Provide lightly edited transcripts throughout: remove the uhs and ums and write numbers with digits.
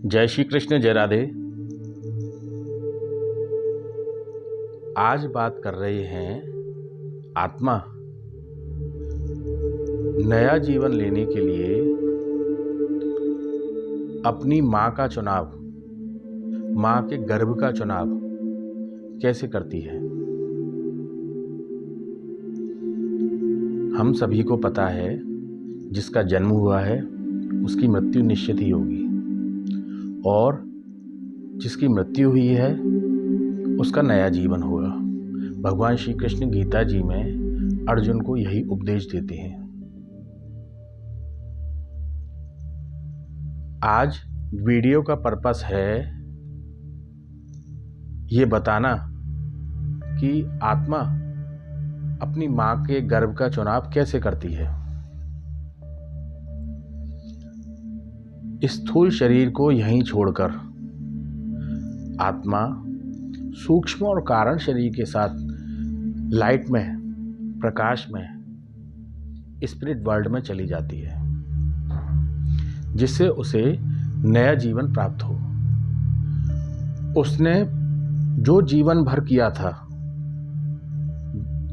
जय श्री कृष्ण, जय राधे। आज बात कर रहे हैं आत्मा नया जीवन लेने के लिए अपनी माँ का चुनाव, माँ के गर्भ का चुनाव कैसे करती है। हम सभी को पता है जिसका जन्म हुआ है उसकी मृत्यु निश्चित ही होगी, और जिसकी मृत्यु हुई है उसका नया जीवन होगा। भगवान श्री कृष्ण गीता जी में अर्जुन को यही उपदेश देते हैं। आज वीडियो का पर्पस है ये बताना कि आत्मा अपनी माँ के गर्भ का चुनाव कैसे करती है। स्थूल शरीर को यहीं छोड़कर आत्मा सूक्ष्म और कारण शरीर के साथ लाइट में, प्रकाश में, स्पिरिट वर्ल्ड में चली जाती है, जिससे उसे नया जीवन प्राप्त हो। उसने जो जीवन भर किया था,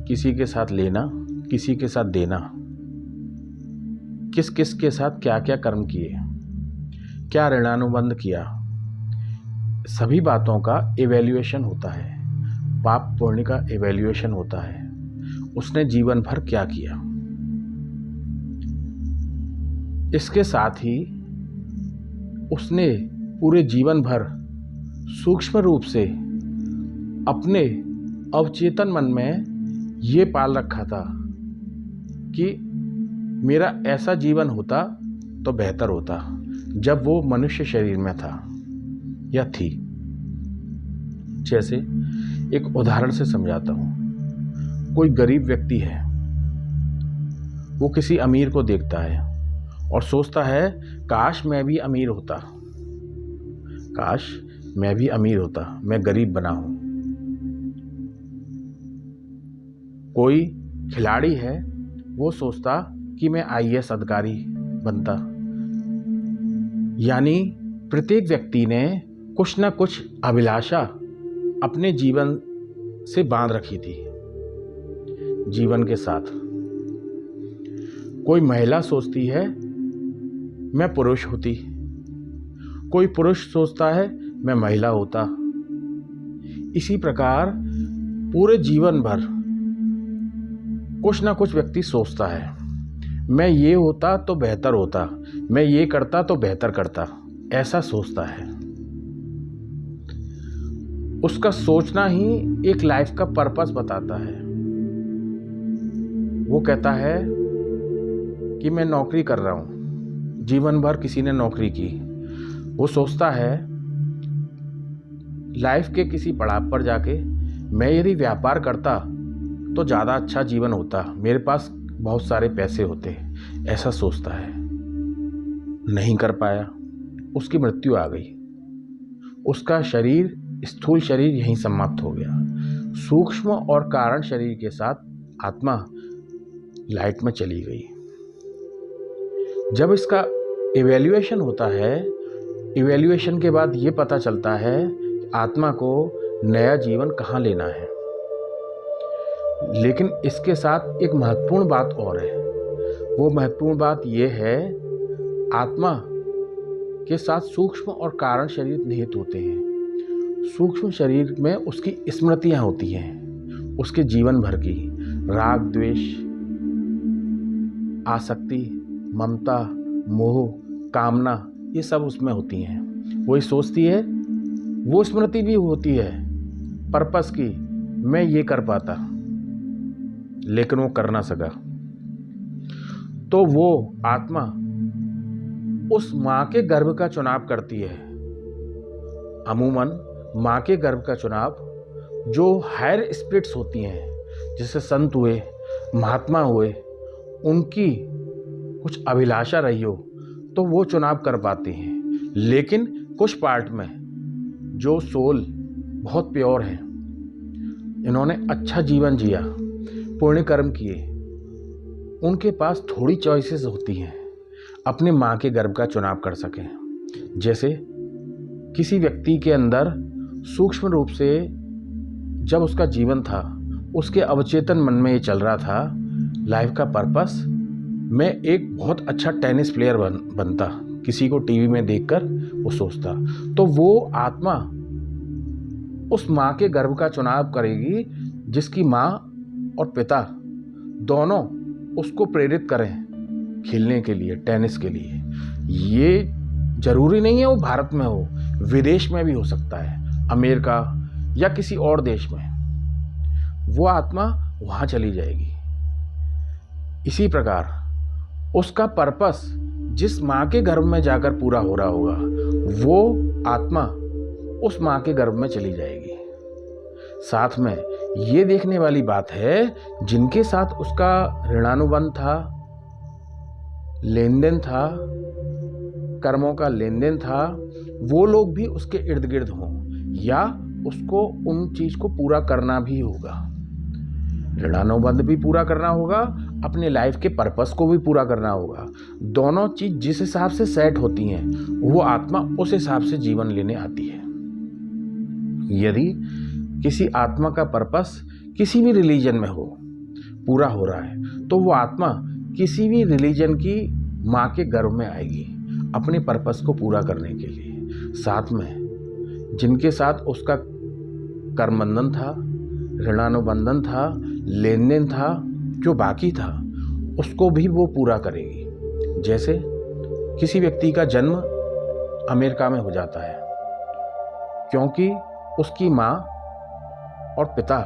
किसी के साथ लेना, किसी के साथ देना, किस किस के साथ क्या क्या कर्म किए, क्या ऋणानुबंध किया, सभी बातों का इवैल्यूएशन होता है। पाप पुण्य का इवैल्यूएशन होता है। उसने जीवन भर क्या किया। इसके साथ ही उसने पूरे जीवन भर सूक्ष्म रूप से अपने अवचेतन मन में ये पाल रखा था कि मेरा ऐसा जीवन होता तो बेहतर होता, जब वो मनुष्य शरीर में था या थी। जैसे एक उदाहरण से समझाता हूँ। कोई गरीब व्यक्ति है, वो किसी अमीर को देखता है और सोचता है काश मैं भी अमीर होता, काश मैं भी अमीर होता, मैं गरीब बना हूँ। कोई खिलाड़ी है, वो सोचता कि मैं आईएएस अधिकारी बनता। यानी प्रत्येक व्यक्ति ने कुछ ना कुछ अभिलाषा अपने जीवन से बांध रखी थी, जीवन के साथ। कोई महिला सोचती है मैं पुरुष होती, कोई पुरुष सोचता है मैं महिला होता। इसी प्रकार पूरे जीवन भर कुछ ना कुछ व्यक्ति सोचता है मैं ये होता तो बेहतर होता, मैं ये करता तो बेहतर करता, ऐसा सोचता है। उसका सोचना ही एक लाइफ का पर्पस बताता है। वो कहता है कि मैं नौकरी कर रहा हूँ, जीवन भर किसी ने नौकरी की। वो सोचता है लाइफ के किसी पड़ाव पर जाके मैं यदि व्यापार करता तो ज़्यादा अच्छा जीवन होता, मेरे पास बहुत सारे पैसे होते, ऐसा सोचता है। नहीं कर पाया, उसकी मृत्यु आ गई। उसका शरीर, स्थूल शरीर यहीं समाप्त हो गया। सूक्ष्म और कारण शरीर के साथ आत्मा लाइट में चली गई। जब इसका इवैल्यूएशन होता है, इवैल्यूएशन के बाद ये पता चलता है कि आत्मा को नया जीवन कहाँ लेना है। लेकिन इसके साथ एक महत्वपूर्ण बात और है। वो महत्वपूर्ण बात ये है, आत्मा के साथ सूक्ष्म और कारण शरीर निहित होते हैं। सूक्ष्म शरीर में उसकी स्मृतियां होती हैं, उसके जीवन भर की राग, द्वेष, आसक्ति, ममता, मोह, कामना, ये सब उसमें होती हैं। वो सोचती है, वो स्मृति भी होती है पर्पस की, मैं ये कर पाता, लेकिन वो कर ना सका। तो वो आत्मा उस माँ के गर्भ का चुनाव करती है। अमूमन माँ के गर्भ का चुनाव जो हायर स्पिरिट्स होती हैं, जैसे संत हुए, महात्मा हुए, उनकी कुछ अभिलाषा रही हो तो वो चुनाव कर पाते हैं। लेकिन कुछ पार्ट में जो सोल बहुत प्योर है, इन्होंने अच्छा जीवन जिया, पुण्य कर्म किए, उनके पास थोड़ी चॉइसेस होती हैं अपने माँ के गर्भ का चुनाव कर सकें। जैसे किसी व्यक्ति के अंदर सूक्ष्म रूप से जब उसका जीवन था, उसके अवचेतन मन में ये चल रहा था, लाइफ का पर्पस, मैं एक बहुत अच्छा टेनिस प्लेयर बनता, किसी को टीवी में देखकर वो सोचता, तो वो आत्मा उस माँ के गर्भ का चुनाव करेगी जिसकी माँ और पिता दोनों उसको प्रेरित करें खेलने के लिए, टेनिस के लिए। ये जरूरी नहीं है वो भारत में हो, विदेश में भी हो सकता है, अमेरिका या किसी और देश में। वो आत्मा वहाँ चली जाएगी। इसी प्रकार उसका पर्पस जिस माँ के गर्भ में जाकर पूरा हो रहा होगा, वो आत्मा उस माँ के गर्भ में चली जाएगी। साथ में ये देखने वाली बात है, जिनके साथ उसका ऋणानुबंध था, लेन देन था, कर्मों का लेन देन था, वो लोग भी उसके इर्द गिर्द हों, या उसको उन चीज को पूरा करना भी होगा। ऋणानुबंध भी पूरा करना होगा, अपने लाइफ के पर्पस को भी पूरा करना होगा। दोनों चीज जिस हिसाब से सेट होती हैं, वो आत्मा उस हिसाब से जीवन लेने आती है। यदि किसी आत्मा का पर्पस किसी भी रिलीजन में हो, पूरा हो रहा है, तो वो आत्मा किसी भी रिलीजन की माँ के गर्भ में आएगी अपने पर्पस को पूरा करने के लिए। साथ में जिनके साथ उसका कर्मबंधन था, ऋणानुबंधन था, लेन देन था, जो बाकी था, उसको भी वो पूरा करेगी। जैसे किसी व्यक्ति का जन्म अमेरिका में हो जाता है, क्योंकि उसकी माँ और पिता,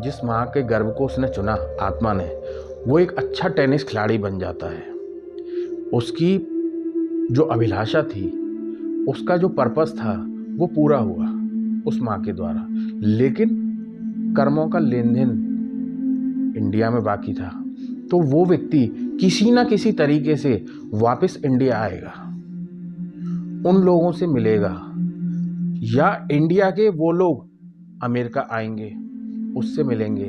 जिस माँ के गर्भ को उसने चुना आत्मा ने, वो एक अच्छा टेनिस खिलाड़ी बन जाता है। उसकी जो अभिलाषा थी, उसका जो पर्पस था, वो पूरा हुआ उस माँ के द्वारा। लेकिन कर्मों का लेन देन इंडिया में बाकी था, तो वो व्यक्ति किसी ना किसी तरीके से वापस इंडिया आएगा, उन लोगों से मिलेगा, या इंडिया के वो लोग अमेरिका आएंगे, उससे मिलेंगे।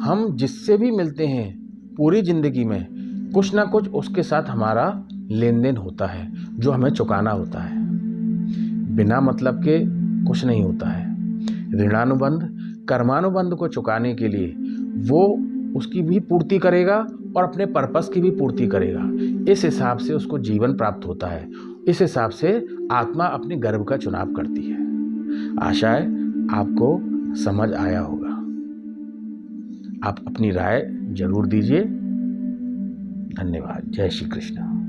हम जिससे भी मिलते हैं पूरी जिंदगी में, कुछ ना कुछ उसके साथ हमारा लेन देन होता है, जो हमें चुकाना होता है। बिना मतलब के कुछ नहीं होता है। ऋणानुबंध कर्मानुबंध को चुकाने के लिए वो उसकी भी पूर्ति करेगा और अपने पर्पस की भी पूर्ति करेगा। इस हिसाब से उसको जीवन प्राप्त होता है। इस हिसाब से आत्मा अपने गर्भ का चुनाव करती है। आशा है आपको समझ आया होगा। आप अपनी राय जरूर दीजिए। धन्यवाद। जय श्री कृष्ण।